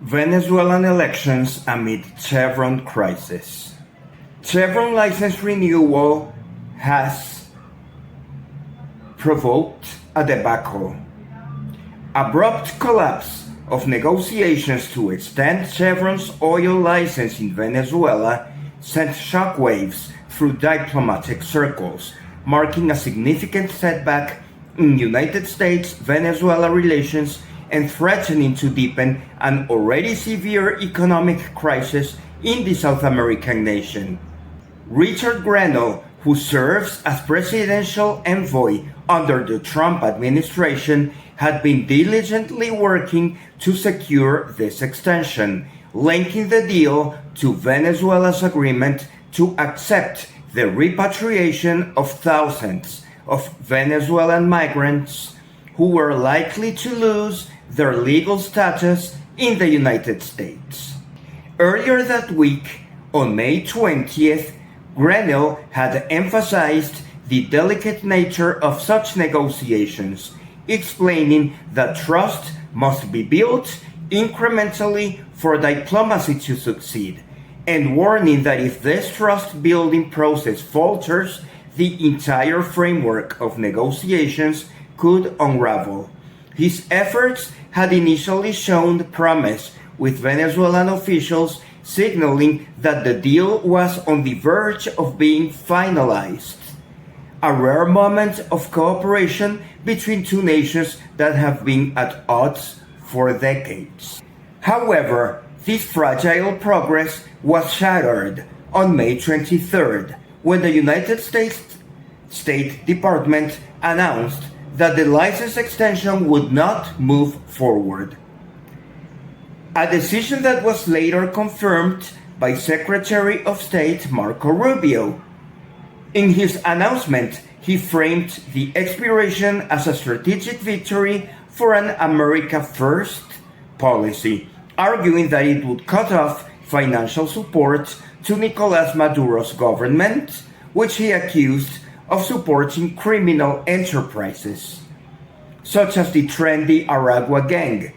Venezuelan elections amid Chevron crisis. Chevron license renewal has provoked a debacle. Abrupt collapse of negotiations to extend Chevron's oil license in Venezuela sent shockwaves through diplomatic circles, marking a significant setback in United States-Venezuela relations and threatening to deepen an already severe economic crisis in the South American nation. Richard Grenell, who serves as presidential envoy under the Trump administration, had been diligently working to secure this extension, linking the deal to Venezuela's agreement to accept the repatriation of thousands of Venezuelan migrants who were likely to lose their legal status in the United States. Earlier that week, on May 20th, Grenell had emphasized the delicate nature of such negotiations, explaining that trust must be built incrementally for diplomacy to succeed, and warning that if this trust-building process falters, the entire framework of negotiations could unravel. His efforts had initially shown promise, with Venezuelan officials signaling that the deal was on the verge of being finalized, a rare moment of cooperation between two nations that have been at odds for decades. However, this fragile progress was shattered on May 23rd, when the United States State Department announced that the license extension would not move forward. A decision that was later confirmed by Secretary of State Marco Rubio. In his announcement, he framed the expiration as a strategic victory for an America First policy, arguing that it would cut off financial support to Nicolas Maduro's government, which he accused of supporting criminal enterprises, such as the trendy Aragua gang,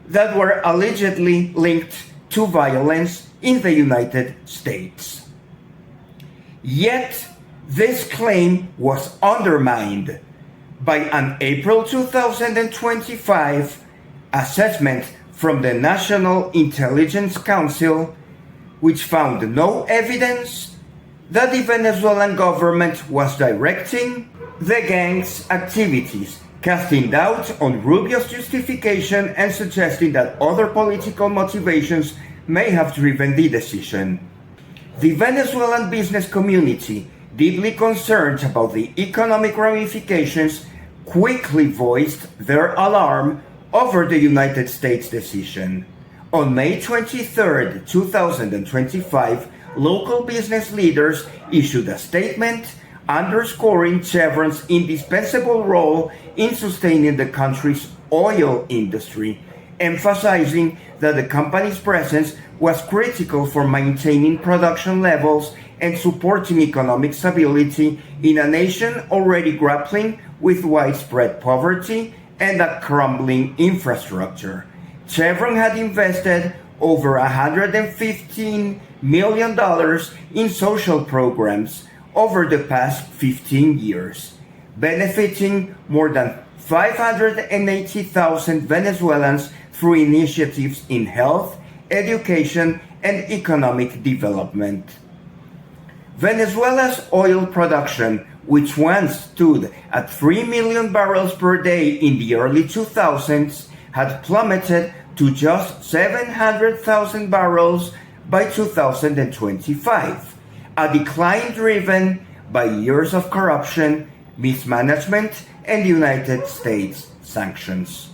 that were allegedly linked to violence in the United States. Yet, this claim was undermined by an April 2025 assessment from the National Intelligence Council, which found no evidence that the Venezuelan government was directing the gang's activities, casting doubt on Rubio's justification and suggesting that other political motivations may have driven the decision. The Venezuelan business community, deeply concerned about the economic ramifications, quickly voiced their alarm over the United States decision. On May 23, 2025, local business leaders issued a statement underscoring Chevron's indispensable role in sustaining the country's oil industry, emphasizing that the company's presence was critical for maintaining production levels and supporting economic stability in a nation already grappling with widespread poverty and a crumbling infrastructure. Chevron had invested over $115 million in social programs over the past 15 years, benefiting more than 580,000 Venezuelans through initiatives in health, education, and economic development. Venezuela's oil production, which once stood at 3 million barrels per day in the early 2000s, had plummeted to just 700,000 barrels by 2025, a decline driven by years of corruption, mismanagement, and United States sanctions.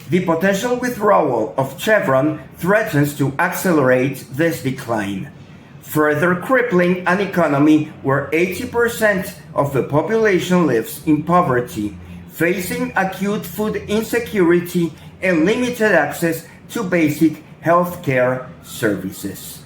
The potential withdrawal of Chevron threatens to accelerate this decline, further crippling an economy where 80% of the population lives in poverty, facing acute food insecurity and limited access to basic healthcare services.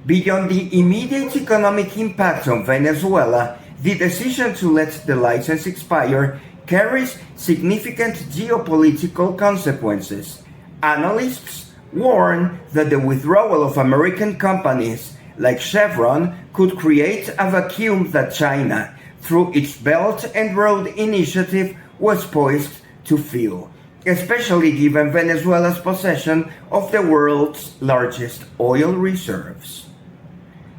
Beyond the immediate economic impact on Venezuela, the decision to let the license expire carries significant geopolitical consequences. Analysts warn that the withdrawal of American companies like Chevron could create a vacuum that China, through its Belt and Road Initiative, was poised to fill, especially given Venezuela's possession of the world's largest oil reserves.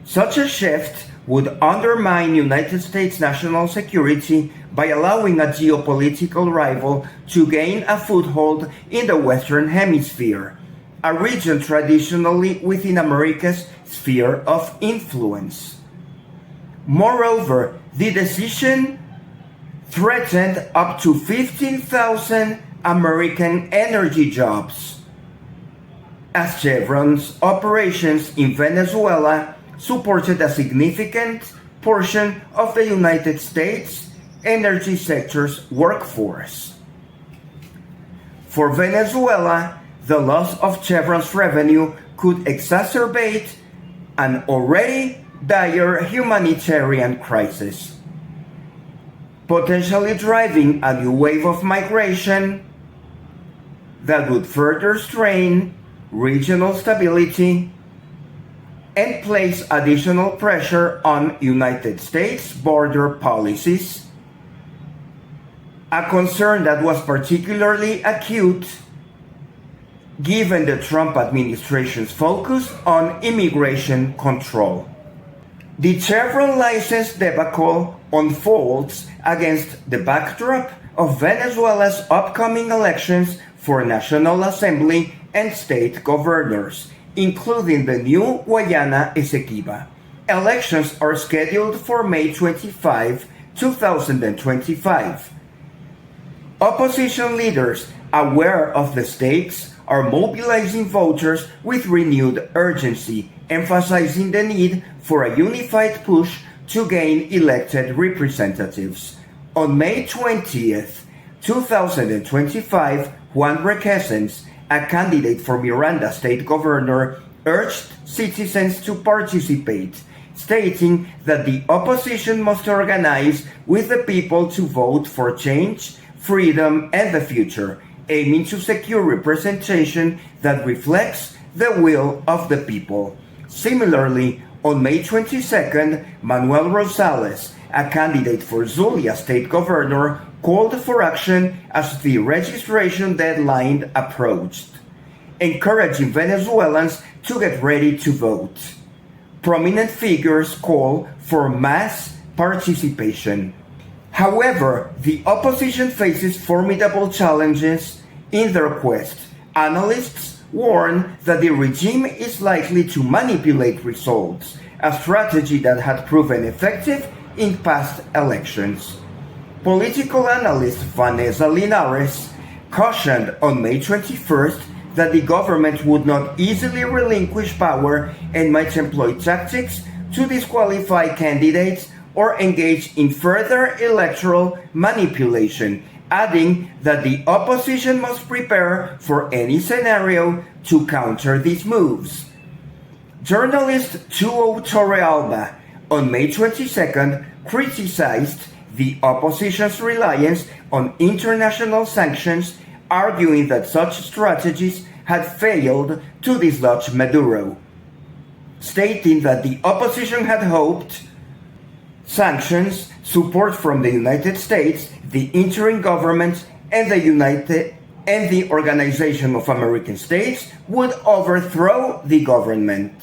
Such a shift would undermine United States national security by allowing a geopolitical rival to gain a foothold in the Western Hemisphere, a region traditionally within America's sphere of influence. Moreover, the decision threatened up to 15,000 American energy jobs, as Chevron's operations in Venezuela supported a significant portion of the United States energy sector's workforce. For Venezuela, the loss of Chevron's revenue could exacerbate an already dire humanitarian crisis, potentially driving a new wave of migration that would further strain regional stability and place additional pressure on United States border policies, a concern that was particularly acute given the Trump administration's focus on immigration control. The Chevron license debacle unfolds against the backdrop of Venezuela's upcoming elections for National Assembly and state governors, including the new Guayana Esequiba. Elections are scheduled for May 25, 2025. Opposition leaders, aware of the stakes, are mobilizing voters with renewed urgency, emphasizing the need for a unified push to gain elected representatives. On May 20th, 2025, Juan Requesens, a candidate for Miranda State Governor, urged citizens to participate, stating that the opposition must organize with the people to vote for change, freedom, and the future, aiming to secure representation that reflects the will of the people. Similarly, on May 22nd, Manuel Rosales, a candidate for Zulia State Governor, called for action as the registration deadline approached, encouraging Venezuelans to get ready to vote. Prominent figures call for mass participation. However, the opposition faces formidable challenges in their quest. Analysts warn that the regime is likely to manipulate results, a strategy that had proven effective in past elections. Political analyst Vanessa Linares cautioned on May 21st that the government would not easily relinquish power and might employ tactics to disqualify candidates or engage in further electoral manipulation, adding that the opposition must prepare for any scenario to counter these moves. Journalist Tuo Torrealba on May 22nd criticized the opposition's reliance on international sanctions, arguing that such strategies had failed to dislodge Maduro, stating that the opposition had hoped sanctions, support from the United States, the interim government, and the Organization of American States would overthrow the government.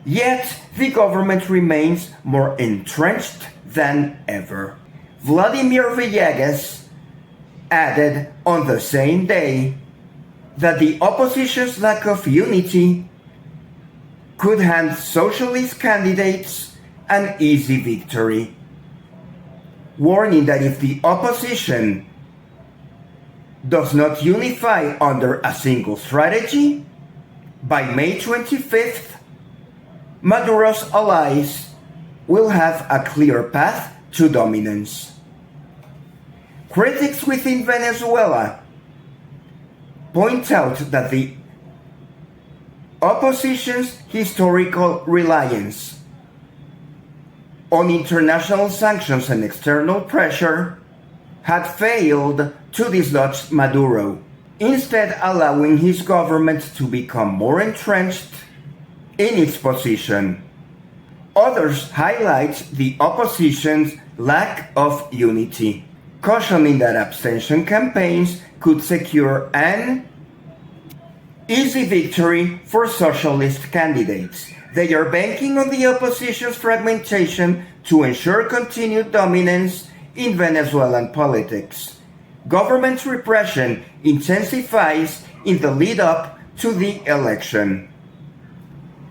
Yet, the government remains more entrenched than ever. Vladimir Villegas added on the same day that the opposition's lack of unity could hand socialist candidates an easy victory, warning that if the opposition does not unify under a single strategy, by May 25th, Maduro's allies will have a clear path to dominance. Critics within Venezuela point out that the opposition's historical reliance on international sanctions and external pressure had failed to dislodge Maduro. instead allowing his government to become more entrenched in its position. Others highlight the opposition's lack of unity, cautioning that abstention campaigns could secure an easy victory for socialist candidates. They are banking on the opposition's fragmentation to ensure continued dominance in Venezuelan politics. Government repression intensifies in the lead-up to the election,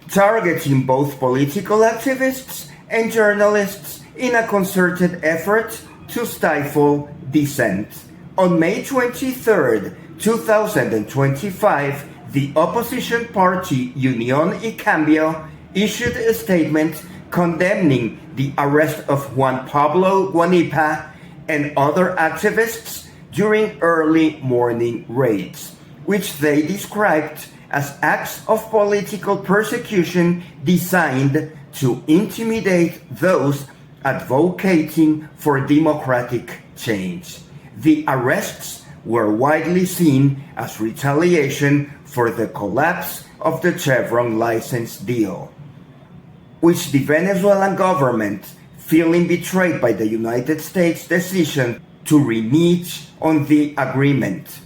targeting both political activists and journalists in a concerted effort to stifle dissent. On May 23, 2025, the opposition party Unión y Cambio issued a statement condemning the arrest of Juan Pablo Guanipa and other activists during early morning raids, which they described as acts of political persecution designed to intimidate those advocating for democratic change. The arrests were widely seen as retaliation for the collapse of the Chevron license deal, which the Venezuelan government, feeling betrayed by the United States' decision to renege on the agreement.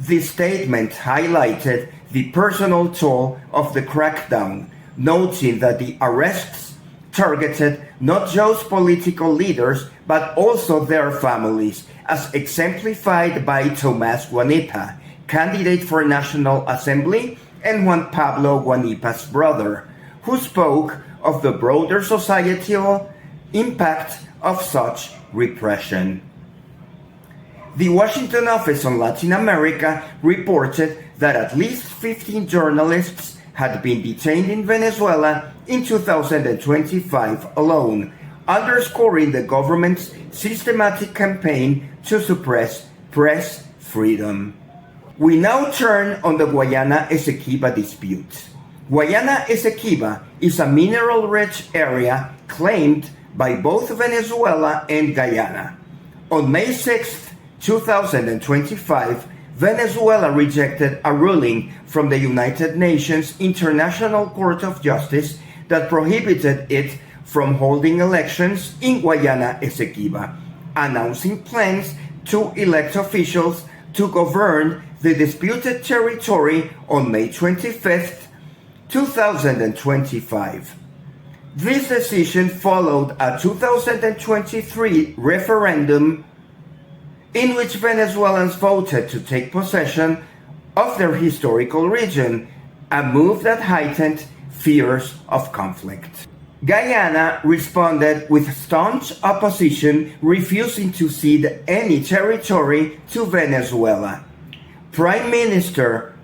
The statement highlighted the personal toll of the crackdown, noting that the arrests targeted not just political leaders but also their families, as exemplified by Tomás Guanipa, candidate for National Assembly, and Juan Pablo Guanipa's brother, who spoke of the broader societal impact of such repression. The Washington Office on Latin America reported that at least 15 journalists had been detained in Venezuela in 2025 alone, underscoring the government's systematic campaign to suppress press freedom. We now turn on the Guayana Esequiba dispute. Guayana Esequiba is a mineral-rich area claimed by both Venezuela and Guyana. On May 6, 2025, Venezuela rejected a ruling from the United Nations International Court of Justice that prohibited it from holding elections in Guayana Esequiba, announcing plans to elect officials to govern the disputed territory on May 25, 2025. This decision followed a 2023 referendum in which Venezuelans voted to take possession of their historical region, a move that heightened fears of conflict. Guyana responded with staunch opposition, refusing to cede any territory to Venezuela. Prime Minister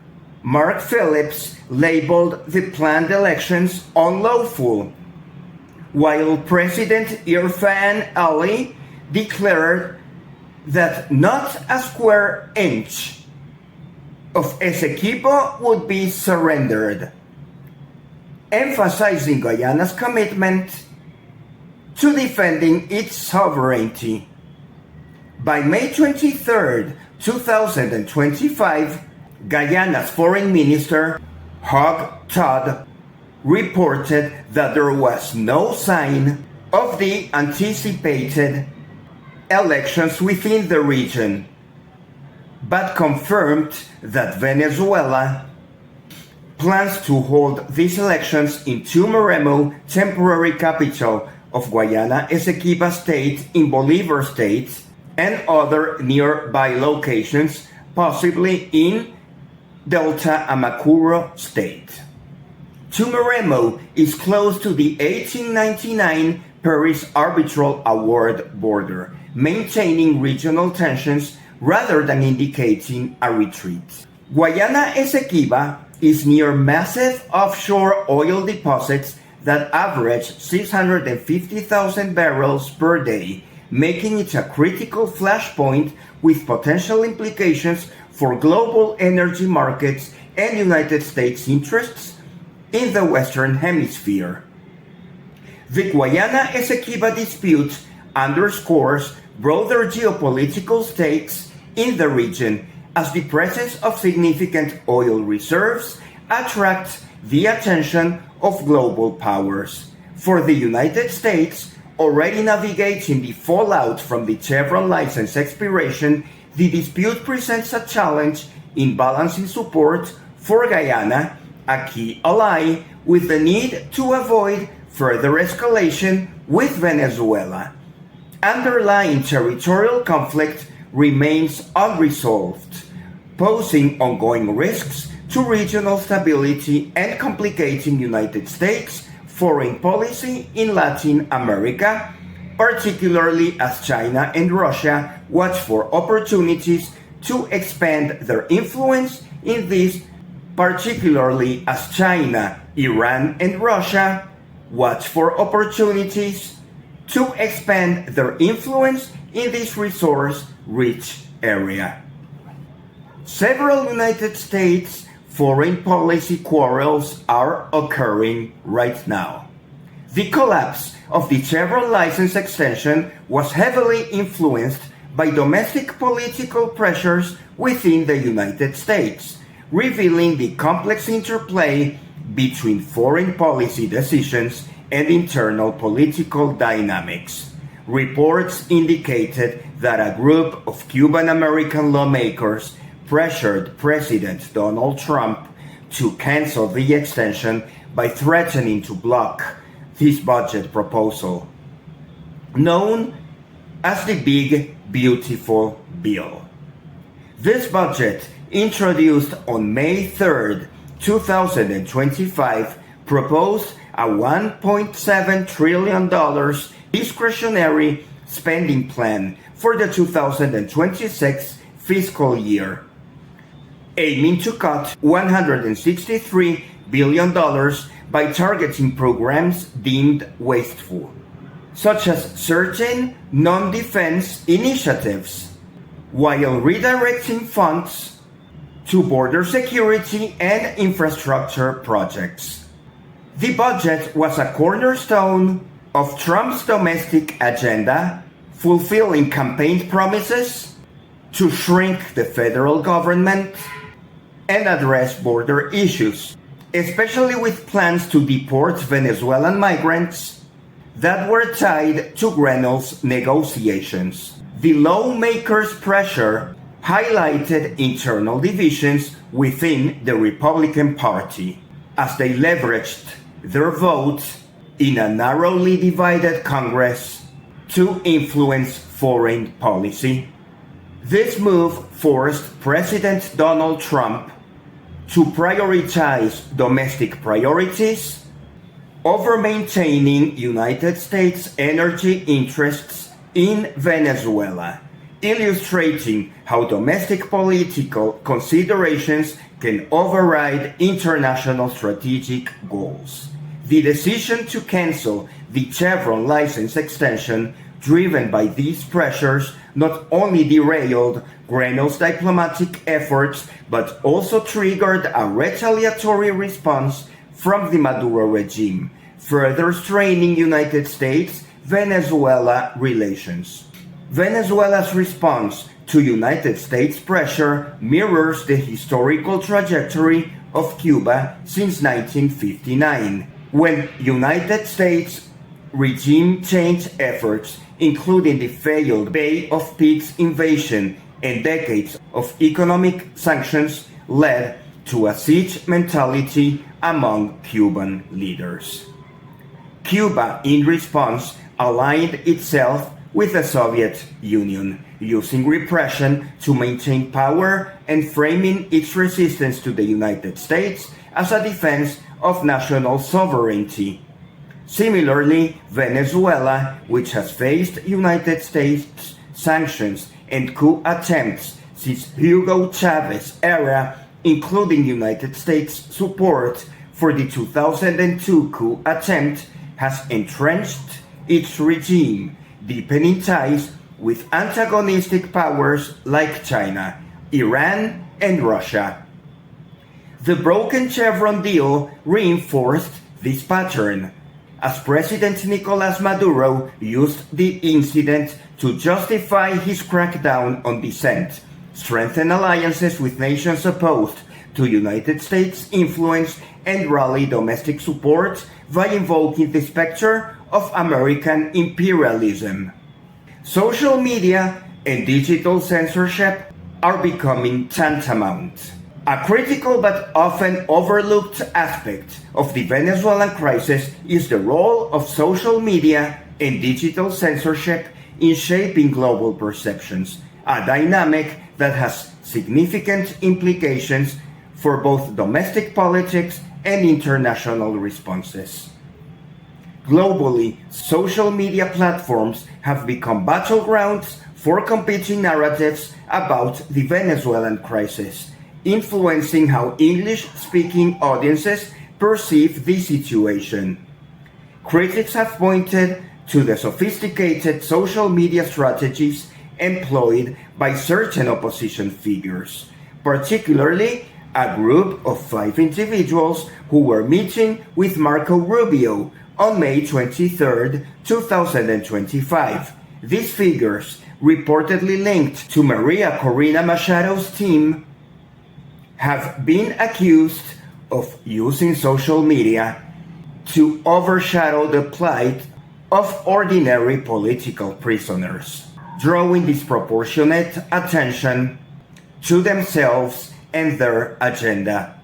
Mark Phillips labeled the planned elections unlawful, while President Irfan Ali declared that not a square inch of Esequiba would be surrendered, emphasizing Guyana's commitment to defending its sovereignty. By May 23, 2025, Guyana's Foreign Minister, Hugh Todd, reported that there was no sign of the anticipated elections within the region, but confirmed that Venezuela plans to hold these elections in Tumeremo, temporary capital of Guayana Esequiba State in Bolívar State, and other nearby locations, possibly in Delta Amacuro State. Tumeremo is close to the 1899 Paris Arbitral Award border, maintaining regional tensions rather than indicating a retreat. Guayana Esequiba is near massive offshore oil deposits that average 650,000 barrels per day, making it a critical flashpoint with potential implications for global energy markets and United States interests in the Western Hemisphere. The Guayana Esequiba dispute underscores broader geopolitical stakes in the region, as the presence of significant oil reserves attracts the attention of global powers. For the United States, already navigating the fallout from the Chevron license expiration, the dispute presents a challenge in balancing support for Guyana, a key ally, with the need to avoid further escalation with Venezuela. Underlying territorial conflict remains unresolved, posing ongoing risks to regional stability and complicating United States foreign policy in Latin America, particularly as China and Russia watch for opportunities to expand their influence in these, particularly as China, Iran, and Russia watch for opportunities to expand their influence in this resource-rich area. Several United States foreign policy quarrels are occurring right now. The collapse of the Chevron license extension was heavily influenced by domestic political pressures within the United States, revealing the complex interplay between foreign policy decisions and internal political dynamics. Reports indicated that a group of Cuban-American lawmakers pressured President Donald Trump to cancel the extension by threatening to block this budget proposal, known as the Big Beautiful Bill. This budget, introduced on May 3, 2025, proposed a $1.7 trillion discretionary spending plan for the 2026 fiscal year, aiming to cut $163 billion by targeting programs deemed wasteful, such as certain non-defense initiatives, while redirecting funds to border security and infrastructure projects. The budget was a cornerstone of Trump's domestic agenda, fulfilling campaign promises to shrink the federal government and address border issues, especially with plans to deport Venezuelan migrants that were tied to Grenell's negotiations. The lawmakers' pressure highlighted internal divisions within the Republican Party as they leveraged their vote in a narrowly divided Congress to influence foreign policy. This move forced President Donald Trump to prioritize domestic priorities over maintaining United States energy interests in Venezuela, illustrating how domestic political considerations can override international strategic goals. The decision to cancel the Chevron license extension, driven by these pressures, not only derailed Grenell's diplomatic efforts, but also triggered a retaliatory response from the Maduro regime, further straining United States-Venezuela relations. Venezuela's response to United States pressure mirrors the historical trajectory of Cuba since 1959, when United States regime change efforts, including the failed Bay of Pigs invasion and decades of economic sanctions, led to a siege mentality among Cuban leaders. Cuba, in response, aligned itself with the Soviet Union, using repression to maintain power and framing its resistance to the United States as a defense of national sovereignty. Similarly, Venezuela, which has faced United States sanctions and coup attempts since Hugo Chavez's era, including United States support for the 2002 coup attempt, has entrenched its regime, deepening ties with antagonistic powers like China, Iran, and Russia. The broken Chevron deal reinforced this pattern, as President Nicolás Maduro used the incident to justify his crackdown on dissent, strengthen alliances with nations opposed to United States influence, and rally domestic support by invoking the specter of American imperialism. Social media and digital censorship are becoming tantamount. A critical but often overlooked aspect of the Venezuelan crisis is the role of social media and digital censorship in shaping global perceptions, a dynamic that has significant implications for both domestic politics and international responses. Globally, social media platforms have become battlegrounds for competing narratives about the Venezuelan crisis, influencing how English-speaking audiences perceive the situation. Critics have pointed to the sophisticated social media strategies employed by certain opposition figures, particularly a group of 5 individuals who were meeting with Marco Rubio on May 23, 2025. These figures, reportedly linked to Maria Corina Machado's team, have been accused of using social media to overshadow the plight of ordinary political prisoners, drawing disproportionate attention to themselves and their agenda.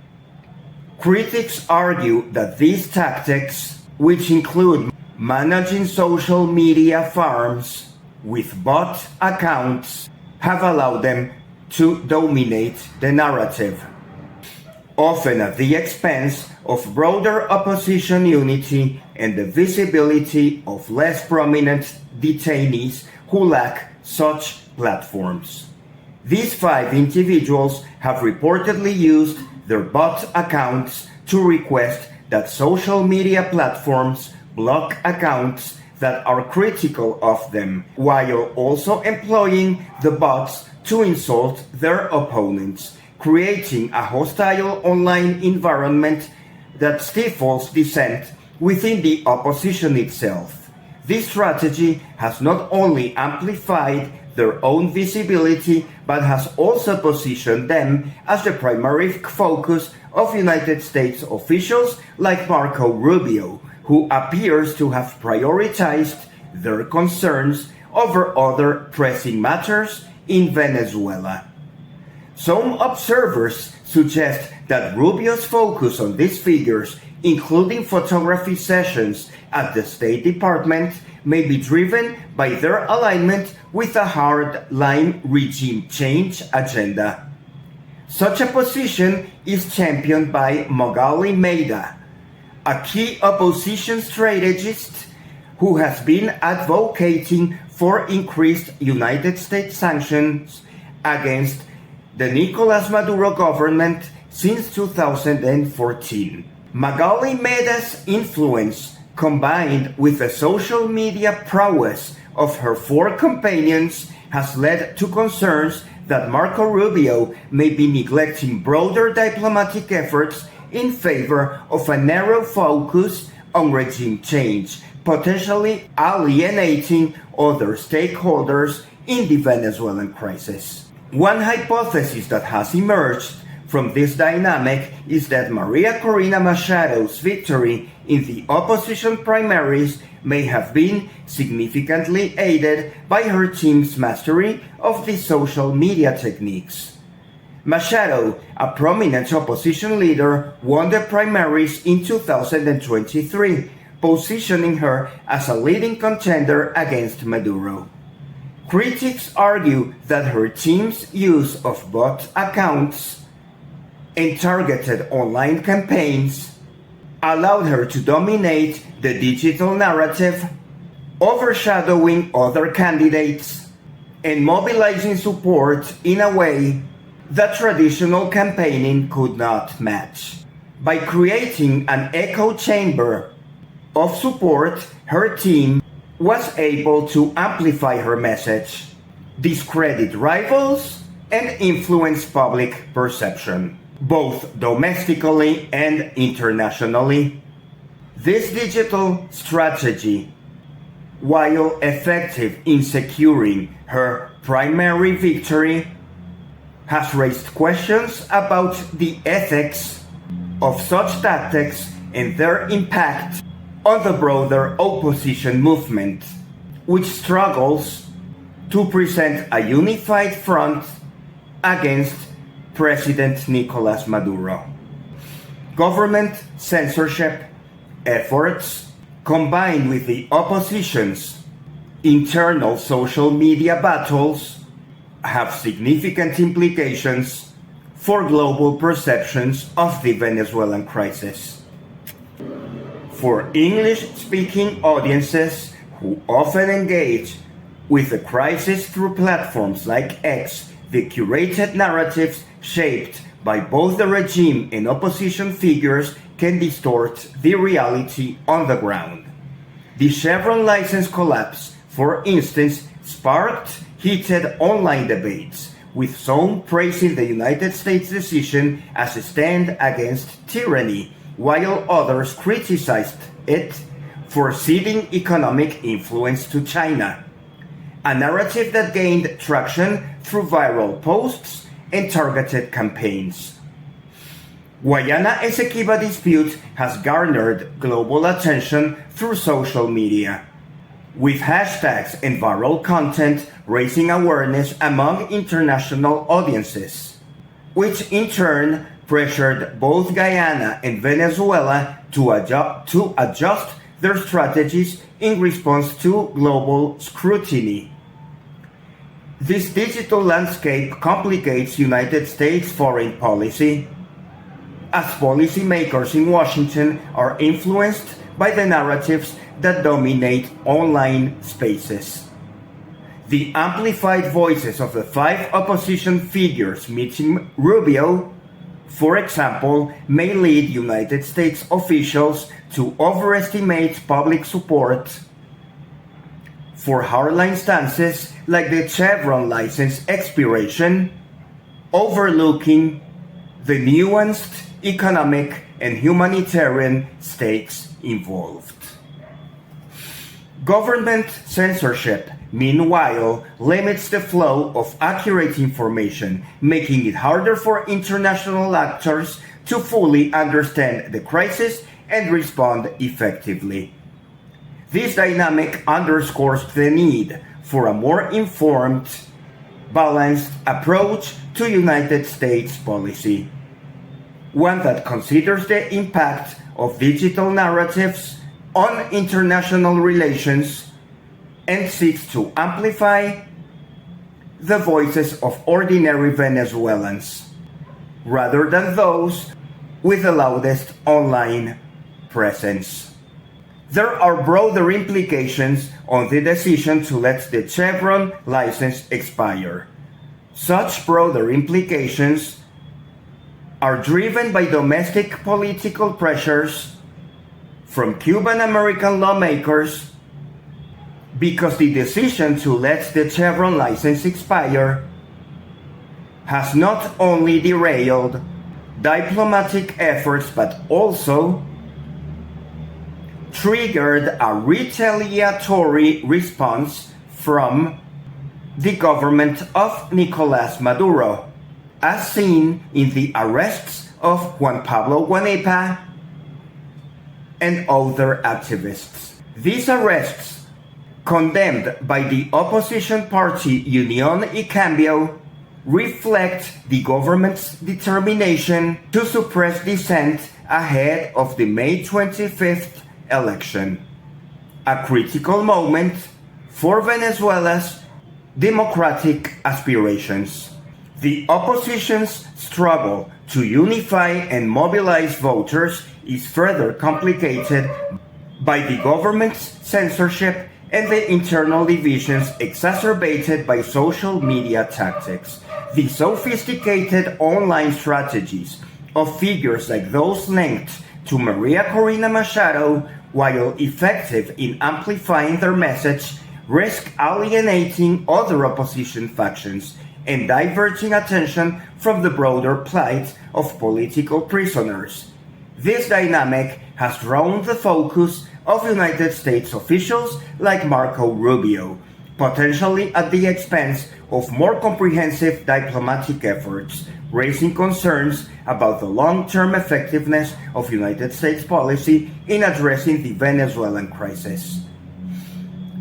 Critics argue that these tactics, which include managing social media farms with bot accounts, have allowed them to dominate the narrative, often at the expense of broader opposition unity and the visibility of less prominent detainees who lack such platforms. These 5 individuals have reportedly used their bot accounts to request that social media platforms block accounts that are critical of them, while also employing the bots to insult their opponents, creating a hostile online environment that stifles dissent within the opposition itself. This strategy has not only amplified their own visibility, but has also positioned them as the primary focus of United States officials like Marco Rubio, who appears to have prioritized their concerns over other pressing matters in Venezuela. Some observers suggest that Rubio's focus on these figures, including photography sessions at the State Department, may be driven by their alignment with a hard-line regime change agenda. Such a position is championed by Magali Meida, a key opposition strategist who has been advocating for increased United States sanctions against the Nicolás Maduro government since 2014. Magali Meida's influence, combined with the social media prowess of her 4 companions, has led to concerns that Marco Rubio may be neglecting broader diplomatic efforts in favor of a narrow focus on regime change, potentially alienating other stakeholders in the Venezuelan crisis. One hypothesis that has emerged from this dynamic is that Maria Corina Machado's victory in the opposition primaries may have been significantly aided by her team's mastery of the social media techniques. Machado, a prominent opposition leader, won the primaries in 2023, positioning her as a leading contender against Maduro. Critics argue that her team's use of bot accounts and targeted online campaigns allowed her to dominate the digital narrative, overshadowing other candidates and mobilizing support in a way that traditional campaigning could not match. By creating an echo chamber of support, her team was able to amplify her message, discredit rivals, and influence public perception, both domestically and internationally. This digital strategy, while effective in securing her primary victory, has raised questions about the ethics of such tactics and their impact on the broader opposition movement, which struggles to present a unified front against President Nicolás Maduro. Government censorship efforts, combined with the opposition's internal social media battles, have significant implications for global perceptions of the Venezuelan crisis. For English-speaking audiences who often engage with the crisis through platforms like X, the curated narratives shaped by both the regime and opposition figures can distort the reality on the ground. The Chevron license collapse, for instance, sparked heated online debates, with some praising the United States decision as a stand against tyranny, while others criticized it for ceding economic influence to China, a narrative that gained traction through viral posts and targeted campaigns. Guayana-Essequiba dispute has garnered global attention through social media, with hashtags and viral content raising awareness among international audiences, which in turn pressured both Guyana and Venezuela to adjust their strategies in response to global scrutiny. This digital landscape complicates United States foreign policy, as policymakers in Washington are influenced by the narratives that dominate online spaces. The amplified voices of the 5 opposition figures meeting Rubio, for example, may lead United States officials to overestimate public support for hardline stances like the Chevron license expiration, overlooking the nuanced economic and humanitarian stakes involved. Government censorship, meanwhile, limits the flow of accurate information, making it harder for international actors to fully understand the crisis and respond effectively. This dynamic underscores the need for a more informed, balanced approach to United States policy, one that considers the impact of digital narratives on international relations and seeks to amplify the voices of ordinary Venezuelans, rather than those with the loudest online presence. There are broader implications on the decision to let the Chevron license expire. Such broader implications are driven by domestic political pressures from Cuban-American lawmakers, because the decision to let the Chevron license expire has not only derailed diplomatic efforts but also triggered a retaliatory response from the government of Nicolás Maduro, as seen in the arrests of Juan Pablo Guanepa and other activists. These arrests, condemned by the opposition party Unión y Cambio, reflect the government's determination to suppress dissent ahead of the May 25th election, a critical moment for Venezuela's democratic aspirations. The opposition's struggle to unify and mobilize voters is further complicated by the government's censorship and the internal divisions exacerbated by social media tactics. The sophisticated online strategies of figures like those linked to Maria Corina Machado, while effective in amplifying their message, risk alienating other opposition factions and diverting attention from the broader plight of political prisoners. This dynamic has drawn the focus of United States officials like Marco Rubio, potentially at the expense of more comprehensive diplomatic efforts, raising concerns about the long-term effectiveness of United States policy in addressing the Venezuelan crisis.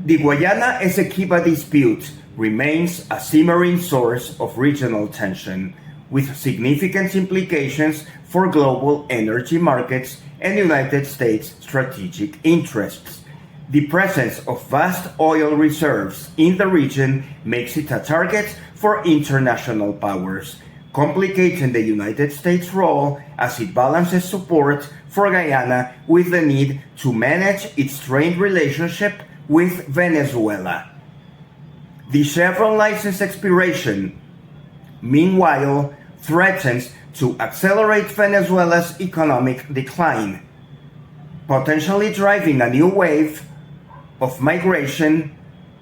The Guayana-Essequiba dispute remains a simmering source of regional tension, with significant implications for global energy markets and United States strategic interests. The presence of vast oil reserves in the region makes it a target for international powers, complicating the United States' role as it balances support for Guyana with the need to manage its strained relationship with Venezuela. The Chevron license expiration, meanwhile, threatens to accelerate Venezuela's economic decline, potentially driving a new wave of migration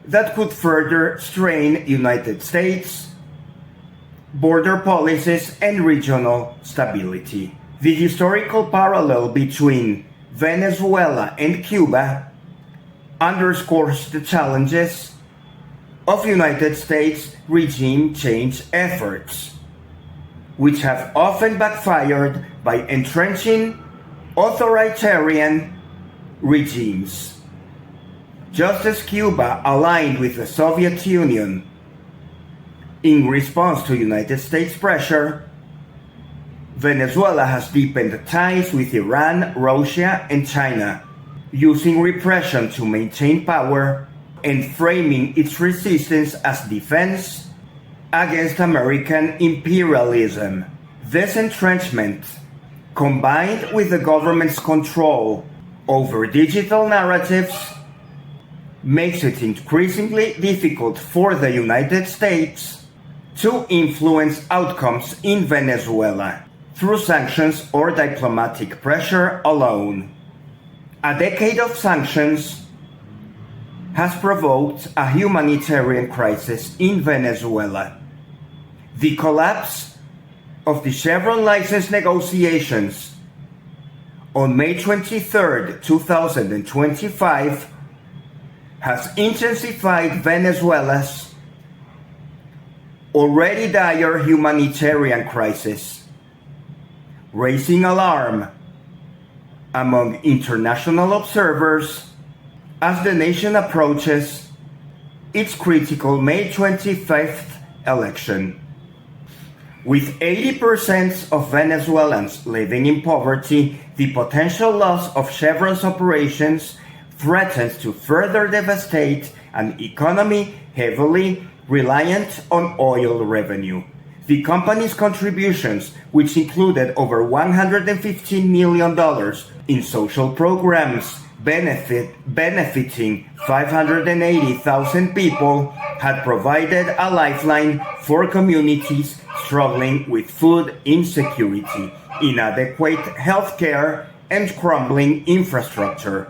that could further strain United States border policies and regional stability. The historical parallel between Venezuela and Cuba underscores the challenges of United States regime change efforts, which have often backfired by entrenching authoritarian regimes. Just as Cuba aligned with the Soviet Union in response to United States pressure, Venezuela has deepened ties with Iran, Russia, and China, using repression to maintain power and framing its resistance as defense against American imperialism. This entrenchment, combined with the government's control over digital narratives, makes it increasingly difficult for the United States to influence outcomes in Venezuela through sanctions or diplomatic pressure alone. A decade of sanctions has provoked a humanitarian crisis in Venezuela. The collapse of the Chevron license negotiations on May 23, 2025, has intensified Venezuela's already dire humanitarian crisis, raising alarm among international observers as the nation approaches its critical May 25th election. With 80% of Venezuelans living in poverty, the potential loss of Chevron's operations threatens to further devastate an economy heavily reliant on oil revenue. The company's contributions, which included over $115 million in social programs benefiting 580,000 people, had provided a lifeline for communities struggling with food insecurity, inadequate healthcare, and crumbling infrastructure.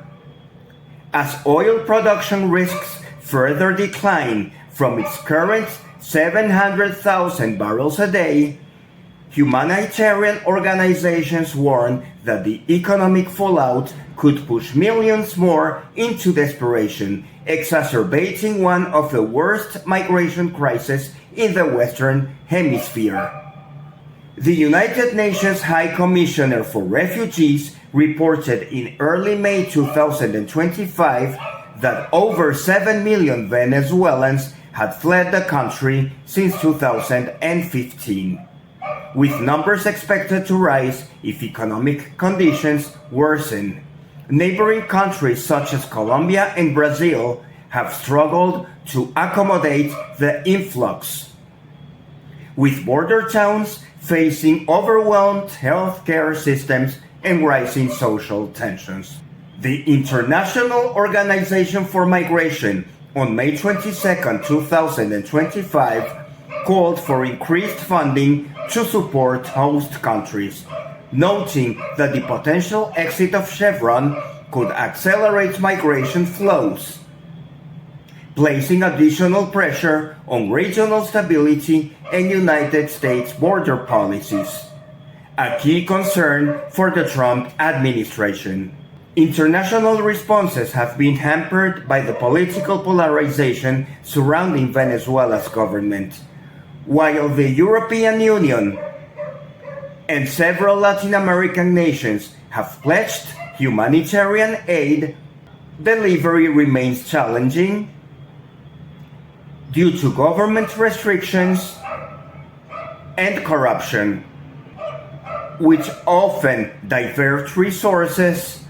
As oil production risks further decline from its current 700,000 barrels a day, humanitarian organizations warn that the economic fallout could push millions more into desperation, exacerbating one of the worst migration crises in the Western Hemisphere. The United Nations High Commissioner for Refugees reported in early May 2025 that over 7 million Venezuelans had fled the country since 2015, with numbers expected to rise if economic conditions worsen. Neighboring countries such as Colombia and Brazil have struggled to accommodate the influx, with border towns facing overwhelmed healthcare systems and rising social tensions. The International Organization for Migration on May 22, 2025, called for increased funding to support host countries, noting that the potential exit of Chevron could accelerate migration flows, placing additional pressure on regional stability and United States border policies, a key concern for the Trump administration. International responses have been hampered by the political polarization surrounding Venezuela's government, while the European Union and several Latin American nations have pledged humanitarian aid. Delivery remains challenging due to government restrictions and corruption, which often divert resources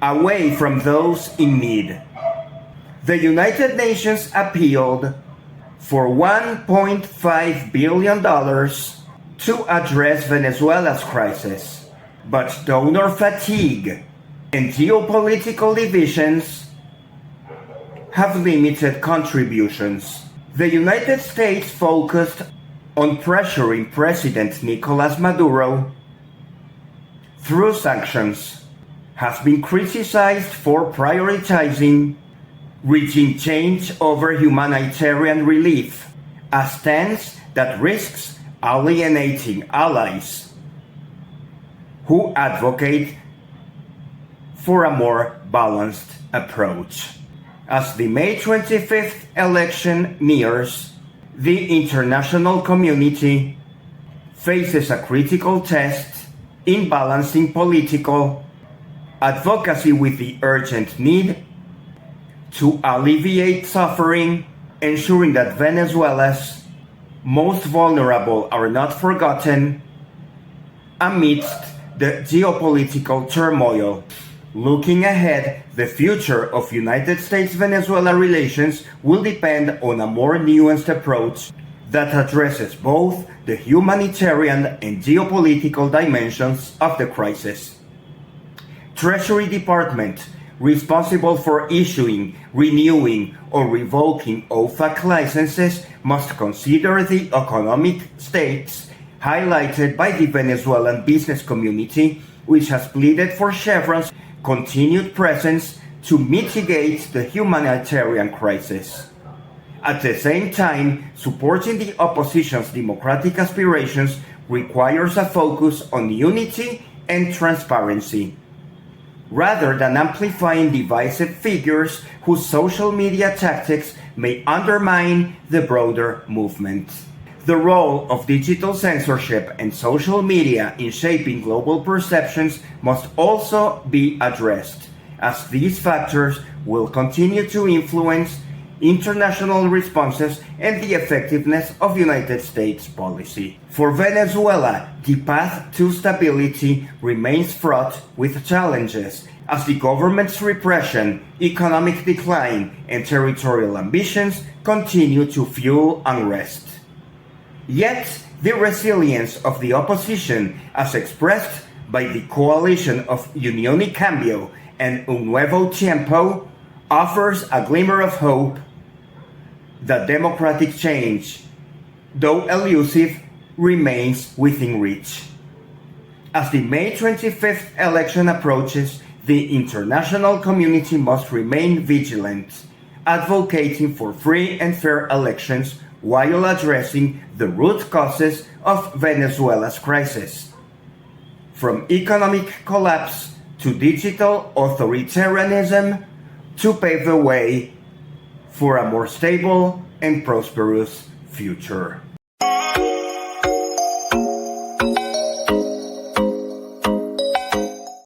away from those in need. The United Nations appealed for $1.5 billion to address Venezuela's crisis, but donor fatigue and geopolitical divisions have limited contributions. The United States focused on pressuring President Nicolás Maduro through sanctions, has been criticized for prioritizing regime change over humanitarian relief, a stance that risks alienating allies who advocate for a more balanced approach. As the May 25th election nears, the international community faces a critical test in balancing political advocacy with the urgent need to alleviate suffering, ensuring that Venezuela's most vulnerable are not forgotten amidst the geopolitical turmoil. Looking ahead, the future of United States-Venezuela relations will depend on a more nuanced approach that addresses both the humanitarian and geopolitical dimensions of the crisis. Treasury Department, responsible for issuing, renewing, or revoking OFAC licenses, must consider the economic stakes highlighted by the Venezuelan business community, which has pleaded for Chevron's continued presence to mitigate the humanitarian crisis. At the same time, supporting the opposition's democratic aspirations requires a focus on unity and transparency, rather than amplifying divisive figures whose social media tactics may undermine the broader movement. The role of digital censorship and social media in shaping global perceptions must also be addressed, as these factors will continue to influence international responses and the effectiveness of United States policy. For Venezuela, the path to stability remains fraught with challenges, as the government's repression, economic decline, and territorial ambitions continue to fuel unrest. Yet, the resilience of the opposition, as expressed by the coalition of Unión y Cambio and Un Nuevo Tiempo, offers a glimmer of hope that democratic change, though elusive, remains within reach. As the May 25th election approaches, the international community must remain vigilant, advocating for free and fair elections while addressing the root causes of Venezuela's crisis. From economic collapse to digital authoritarianism, to pave the way for a more stable and prosperous future.